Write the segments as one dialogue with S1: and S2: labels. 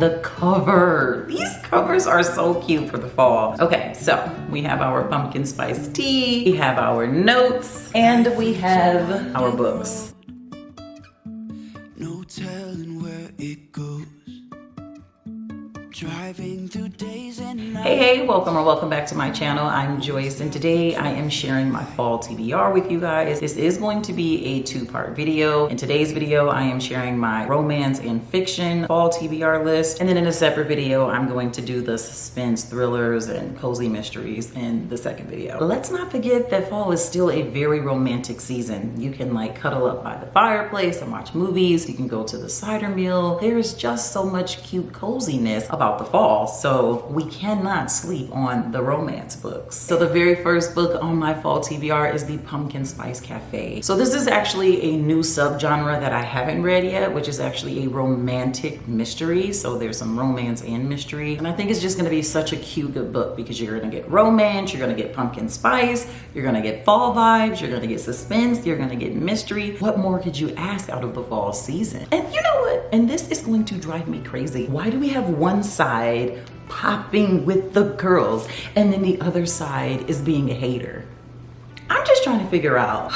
S1: The cover. These covers are so cute for the fall. Okay, so we have our pumpkin spice tea, we have our notes, and we have our books.
S2: No telling where it goes. Driving through days and nights.
S1: Hey, welcome or welcome back to my channel. I'm Joyce, and today I am sharing my fall TBR with you guys. This is going to be a two-part video. In today's video, I am sharing my romance and fiction fall TBR list, and then in a separate video, I'm going to do the suspense thrillers and cozy mysteries in the second video. Let's not forget that fall is still a very romantic season. You can like cuddle up by the fireplace and watch movies. You can go to the cider mill. There's just so much cute coziness about the fall, so we cannot sleep on the romance books. So the very first book on my fall TBR is the Pumpkin Spice Cafe. So this is actually a new subgenre that I haven't read yet, which is actually a romantic mystery. So there's some romance and mystery, and I think it's just going to be such a cute good book because you're going to get romance, you're going to get pumpkin spice, you're going to get fall vibes, you're going to get suspense, you're going to get mystery. What more could you ask out of the fall season? And you know what? And this is going to drive me crazy. Why do we have one side popping with the girls and then the other side is being a hater? I'm just trying to figure out.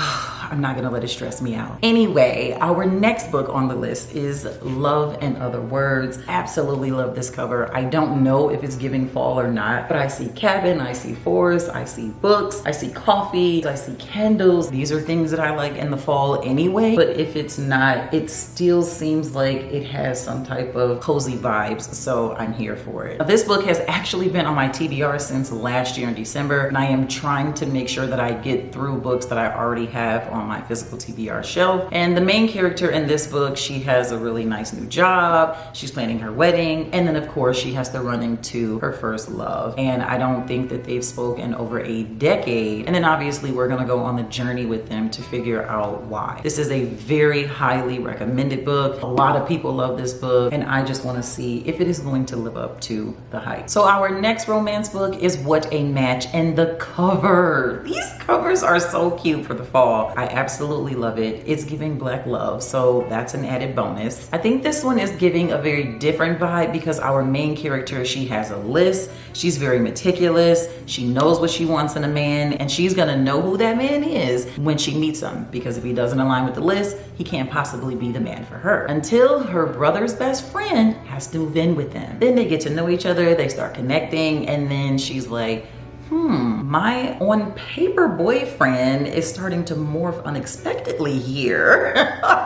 S1: I'm not gonna let it stress me out. Anyway, our next book on the list is Love and Other Words. Absolutely love this cover. I don't know if it's giving fall or not, but I see cabin, I see forest, I see books, I see coffee, I see candles. These are things that I like in the fall anyway, but if it's not, it still seems like it has some type of cozy vibes, so I'm here for it. Now, this book has actually been on my TBR since last year in December, and I am trying to make sure that I get through books that I already have on my physical TBR shelf. And the main character in this book, she has a really nice new job. She's planning her wedding. And then of course she has to run into her first love. And I don't think that they've spoken over a decade. And then obviously we're gonna go on the journey with them to figure out why. This is a very highly recommended book. A lot of people love this book, and I just wanna see if it is going to live up to the hype. So our next romance book is What a Match, and the cover. These covers are so cute for the fall. I absolutely love it. It's giving black love, so that's an added bonus. I think this one is giving a very different vibe because our main character, she has a list. She's very meticulous. She knows what she wants in a man, and she's gonna know who that man is when she meets him, because if he doesn't align with the list, he can't possibly be the man for her until her brother's best friend has to move in with them. Then they get to know each other, they start connecting, and then she's like, my on paper boyfriend is starting to morph unexpectedly here.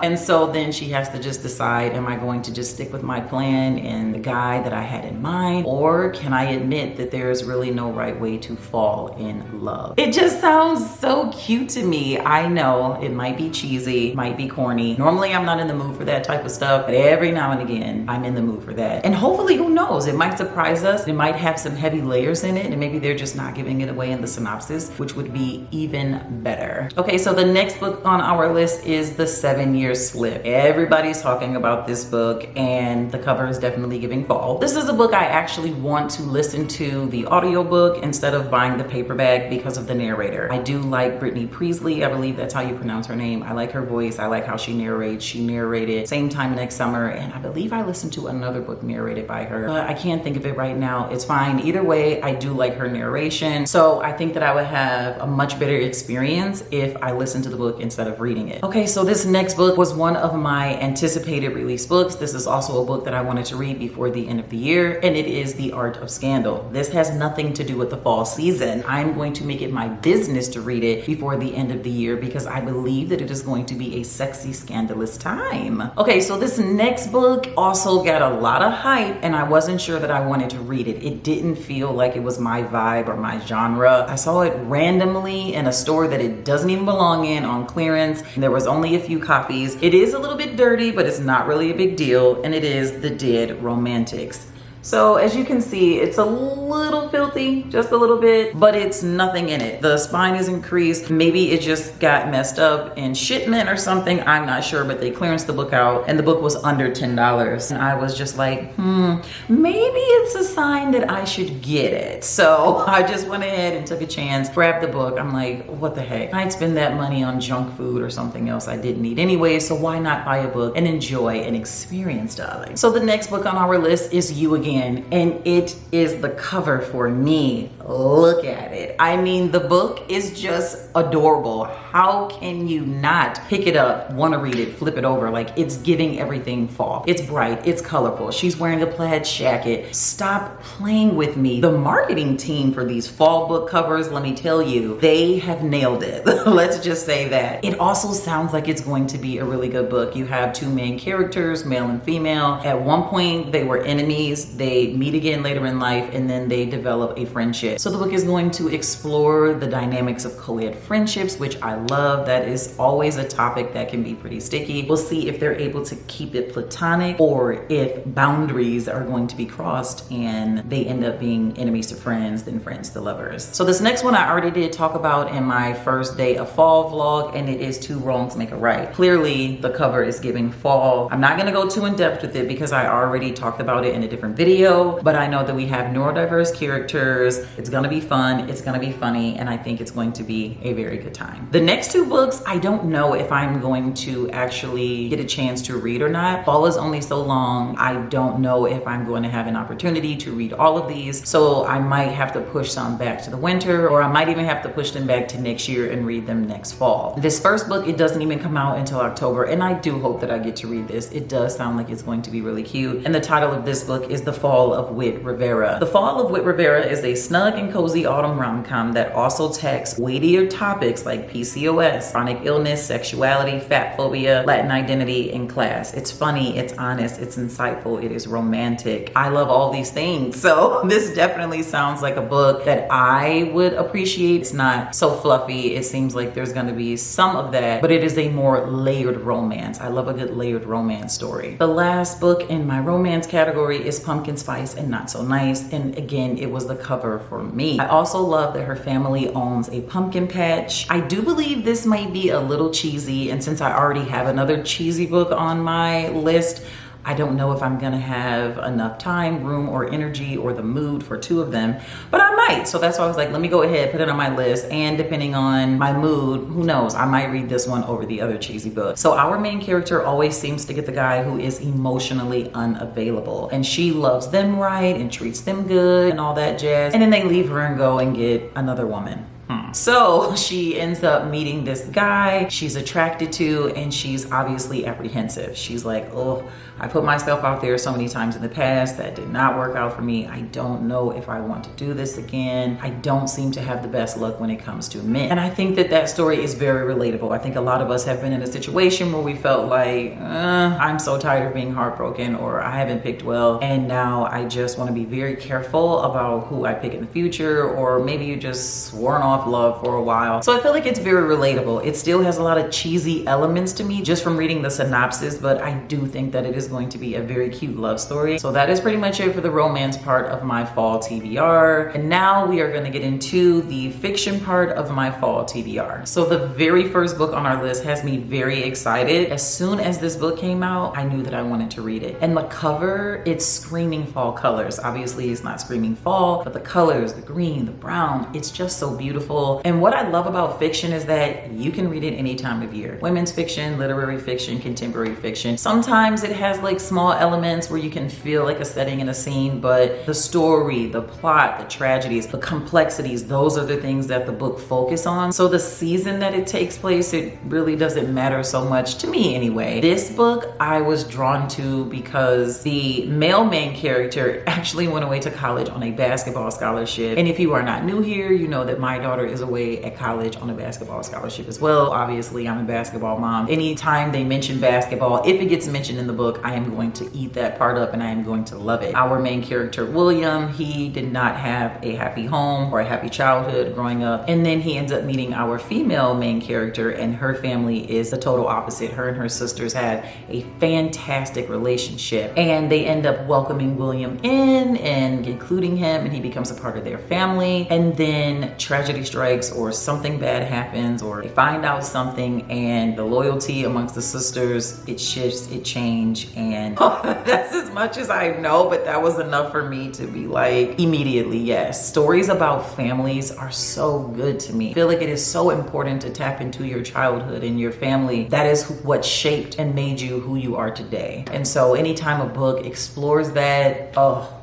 S1: And so then she has to just decide, am I going to just stick with my plan and the guy that I had in mind? Or can I admit that there's really no right way to fall in love? It just sounds so cute to me. I know it might be cheesy, might be corny. Normally I'm not in the mood for that type of stuff, but every now and again I'm in the mood for that. And hopefully, who knows, it might surprise us. It might have some heavy layers in it, and maybe they're just not giving it away in the synopsis, which would be even better. Okay, so the next book on our list is The 7-Year Slip. Everybody's talking about this book, and the cover is definitely giving fall. This is a book I actually want to listen to the audiobook instead of buying the paperback because of the narrator. I do like Brittany Priestley. I believe that's how you pronounce her name. I like her voice. I like how she narrates. She narrated Same Time Next Summer, and I believe I listened to another book narrated by her, but I can't think of it right now. It's fine. Either way, I do like her narration. So I think that I would have a much better experience if I listened to the book instead of reading it. Okay, so this next book was one of my anticipated release books. This is also a book that I wanted to read before the end of the year, and it is The Art of Scandal. This has nothing to do with the fall season. I'm going to make it my business to read it before the end of the year because I believe that it is going to be a sexy, scandalous time. Okay, so this next book also got a lot of hype, and I wasn't sure that I wanted to read it. It didn't feel like it was my vibe or my genre. I saw it randomly in a store that it doesn't even belong in on clearance, and there was only a few copies. It is a little bit dirty, but it's not really a big deal, and it is The Dead Romantics. So as you can see, it's a little filthy, just a little bit, but it's nothing in it. The spine isn't creased. Maybe it just got messed up in shipment or something. I'm not sure, but they clearanced the book out and the book was under $10. And I was just like, maybe it's a sign that I should get it. So I just went ahead and took a chance, grabbed the book. I'm like, what the heck? I'd spend that money on junk food or something else I didn't need anyway, so why not buy a book and enjoy an experience, darling? So the next book on our list is You Again, and it is the cover for me. Look at it. I mean, the book is just adorable. How can you not pick it up, want to read it, flip it over? Like, it's giving everything fall. It's bright, it's colorful. She's wearing a plaid jacket. Stop playing with me. The marketing team for these fall book covers, let me tell you, they have nailed it. Let's just say that. It also sounds like it's going to be a really good book. You have two main characters, male and female. At one point, they were enemies. They meet again later in life, and then they develop a friendship. So the book is going to explore the dynamics of co-ed friendships, which I love. That is always a topic that can be pretty sticky. We'll see if they're able to keep it platonic or if boundaries are going to be crossed and they end up being enemies to friends, then friends to lovers. So this next one I already did talk about in my first day of fall vlog, and it is Two Wrongs Make a Right. Clearly the cover is giving fall. I'm not gonna go too in depth with it because I already talked about it in a different video, but I know that we have neurodiverse characters. It's gonna be fun, it's gonna be funny, and I think it's going to be a very good time. The next two books, I don't know if I'm going to actually get a chance to read or not. Fall is only so long. I don't know if I'm going to have an opportunity to read all of these, so I might have to push some back to the winter, or I might even have to push them back to next year and read them next fall. This first book, it doesn't even come out until October, and I do hope that I get to read this. It does sound like it's going to be really cute, and the title of this book is The Fall of Whit Rivera. The Fall of Whit Rivera is a snug and cozy autumn rom-com that also tackles weightier topics like PCOS, chronic illness, sexuality, fat phobia, Latin identity, and class. It's funny, it's honest, it's insightful, it is romantic. I love all these things, so this definitely sounds like a book that I would appreciate. It's not so fluffy. It seems like there's going to be some of that, but it is a more layered romance. I love a good layered romance story. The last book in my romance category is Pumpkin Spice and Not So Nice, and again, it was the cover for me. I also love that her family owns a pumpkin patch. I do believe this might be a little cheesy, and since I already have another cheesy book on my list, I don't know if I'm gonna have enough time, room, or energy, or the mood for two of them, but I might. So that's why I was like, let me go ahead, put it on my list, and depending on my mood, who knows, I might read this one over the other cheesy book. So our main character always seems to get the guy who is emotionally unavailable, and she loves them right and treats them good and all that jazz, and then they leave her and go and get another woman. So she ends up meeting this guy she's attracted to, and she's obviously apprehensive. She's like, oh, I put myself out there so many times in the past that did not work out for me. I don't know if I want to do this again. I don't seem to have the best luck when it comes to men. And I think that that story is very relatable. I think a lot of us have been in a situation where we felt like, I'm so tired of being heartbroken, or I haven't picked well, and now I just want to be very careful about who I pick in the future, or maybe you just sworn off love for a while. So I feel like it's very relatable. It still has a lot of cheesy elements to me just from reading the synopsis, but I do think that it is going to be a very cute love story. So that is pretty much it for the romance part of my fall TBR. And now we are going to get into the fiction part of my fall TBR. So the very first book on our list has me very excited. As soon as this book came out, I knew that I wanted to read it. And the cover, it's screaming fall colors. Obviously it's not screaming fall, but the colors, the green, the brown, it's just so beautiful. And what I love about fiction is that you can read it any time of year. Women's fiction, literary fiction, contemporary fiction. Sometimes it has like small elements where you can feel like a setting and a scene, but the story, the plot, the tragedies, the complexities, those are the things that the book focus on. So the season that it takes place, it really doesn't matter so much to me anyway. This book I was drawn to because the male main character actually went away to college on a basketball scholarship. And if you are not new here, you know that my daughter is is away at college on a basketball scholarship as well. Obviously, I'm a basketball mom. Anytime they mention basketball, if it gets mentioned in the book, I am going to eat that part up and I am going to love it. Our main character, William, he did not have a happy home or a happy childhood growing up. And then he ends up meeting our female main character, and her family is the total opposite. Her and her sisters had a fantastic relationship, and they end up welcoming William in and including him, and he becomes a part of their family. And then tragedy strikes, or something bad happens, or they find out something, and the loyalty amongst the sisters, it shifts, it changes. And that's as much as I know, but that was enough for me to be like, immediately yes. Stories about families are so good to me. I feel like it is so important to tap into your childhood and your family. That is what shaped and made you who you are today. And so anytime a book explores that, oh,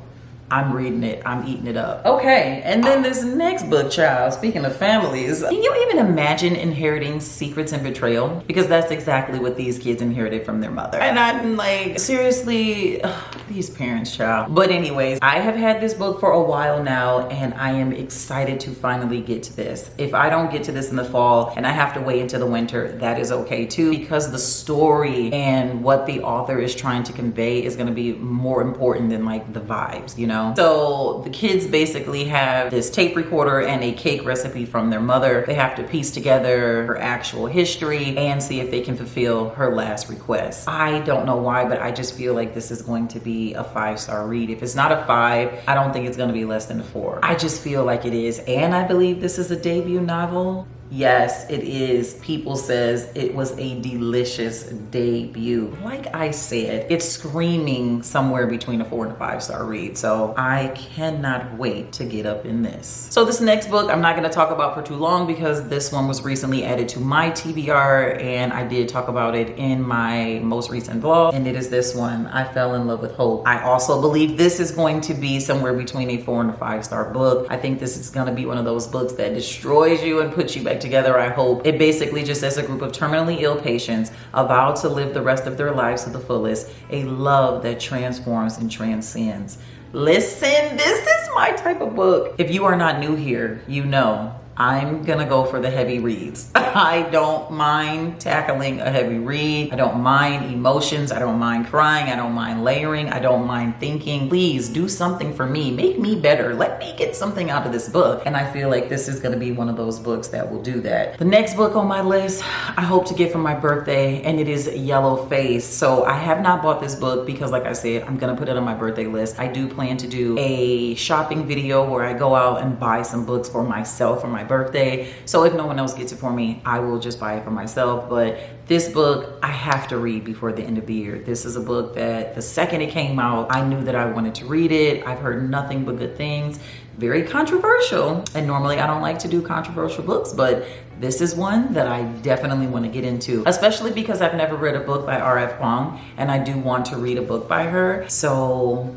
S1: I'm reading it, I'm eating it up. Okay, and then this next book, child, speaking of families, can you even imagine inheriting secrets and betrayal? Because that's exactly what these kids inherited from their mother. And I'm like, seriously, these parents, child. But anyways, I have had this book for a while now, and I am excited to finally get to this. If I don't get to this in the fall and I have to wait until the winter, that is okay too, because the story and what the author is trying to convey is gonna be more important than like the vibes, you know? So the kids basically have this tape recorder and a cake recipe from their mother. They have to piece together her actual history and see if they can fulfill her last request. I don't know why, but I just feel like this is going to be a 5-star read. If it's not a 5, I don't think it's going to be less than a 4. I just feel like it is. And I believe this is a debut novel. Yes, it is. People says it was a delicious debut. Like I said, it's screaming somewhere between a 4 and a 5-star read. So I cannot wait to get up in this. So this next book, I'm not going to talk about for too long because this one was recently added to my TBR, and I did talk about it in my most recent vlog. And it is this one, I Fell in Love with Hope. I also believe this is going to be somewhere between a 4 and a 5-star book. I think this is going to be one of those books that destroys you and puts you back together, I hope. It basically just says a group of terminally ill patients vow to live the rest of their lives to the fullest, a love that transforms and transcends. Listen, this is my type of book. If you are not new here, you know I'm gonna go for the heavy reads. I don't mind tackling a heavy read. I don't mind emotions. I don't mind crying. I don't mind layering. I don't mind thinking. Please do something for me. Make me better. Let me get something out of this book. And I feel like this is gonna be one of those books that will do that. The next book on my list, I hope to get for my birthday, and it is Yellow Face. So I have not bought this book because, like I said, I'm gonna put it on my birthday list. I do plan to do a shopping video where I go out and buy some books for myself for my birthday. So if no one else gets it for me, I will just buy it for myself. But this book I have to read before the end of the year. This is a book that the second it came out, I knew that I wanted to read it. I've heard nothing but good things. Very controversial, and normally I don't like to do controversial books, but this is one that I definitely want to get into, especially because I've never read a book by R.F. Kuang, and I do want to read a book by her. So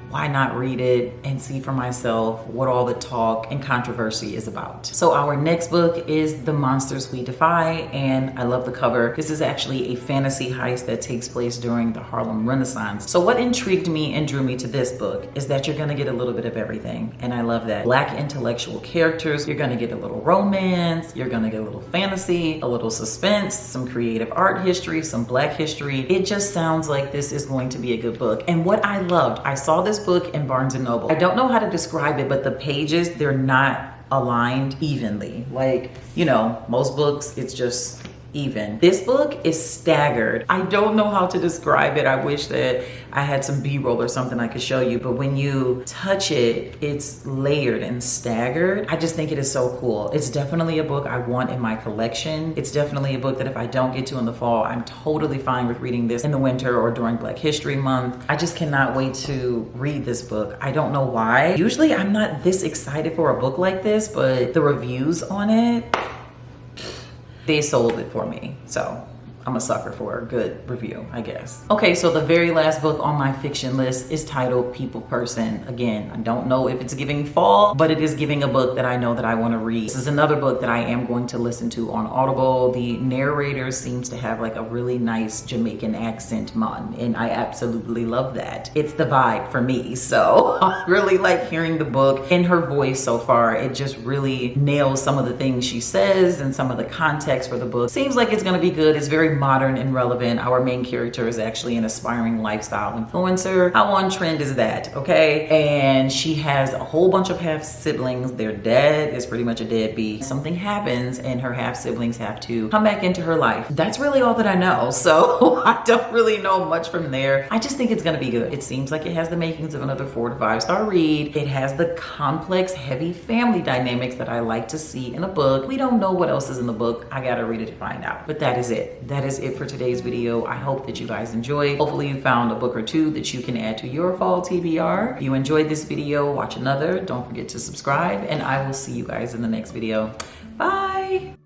S1: why not read it and see for myself what all the talk and controversy is about? So our next book is The Monsters We Defy, and I love the cover. This is actually a fantasy heist that takes place during the Harlem Renaissance. So what intrigued me and drew me to this book is that you're gonna get a little bit of everything, and I love that. Black intellectual characters, you're gonna get a little romance, you're gonna get a little fantasy, a little suspense, some creative art history, some Black history. It just sounds like this is going to be a good book. And what I loved, I saw this book in Barnes & Noble. I don't know how to describe it, but the pages, they're not aligned evenly. Like, you know, most books, it's just even. This book is staggered. I don't know how to describe it. I wish that I had some B-roll or something I could show you, but when you touch it, it's layered and staggered. I just think it is so cool. It's definitely a book I want in my collection. It's definitely a book that if I don't get to in the fall, I'm totally fine with reading this in the winter or during Black History Month. I just cannot wait to read this book. I don't know why. Usually I'm not this excited for a book like this, but the reviews on it, they sold it for me. So I'm a sucker for a good review, I guess. Okay, so the very last book on my fiction list is titled People Person. Again, I don't know if it's giving fall, but it is giving a book that I know that I want to read. This is another book that I am going to listen to on Audible. The narrator seems to have like a really nice Jamaican accent, man, and I absolutely love that. It's the vibe for me, so I really like hearing the book in her voice so far. It just really nails some of the things she says and some of the context for the book. Seems like it's going to be good. It's very modern and relevant. Our main character is actually an aspiring lifestyle influencer. How on trend is that, okay? And she has a whole bunch of half siblings. Their dad is pretty much a deadbeat. Something happens and her half siblings have to come back into her life. That's really all that I know. So I don't really know much from there. I just think it's going to be good. It seems like it has the makings of another 4 to 5 star read. It has the complex, heavy family dynamics that I like to see in a book. We don't know what else is in the book. I gotta read it to find out. But that is it. That is it for today's video. I hope that you guys enjoyed. Hopefully you found a book or two that you can add to your fall TBR. If you enjoyed this video, watch another. Don't forget to subscribe, and I will see you guys in the next video. Bye.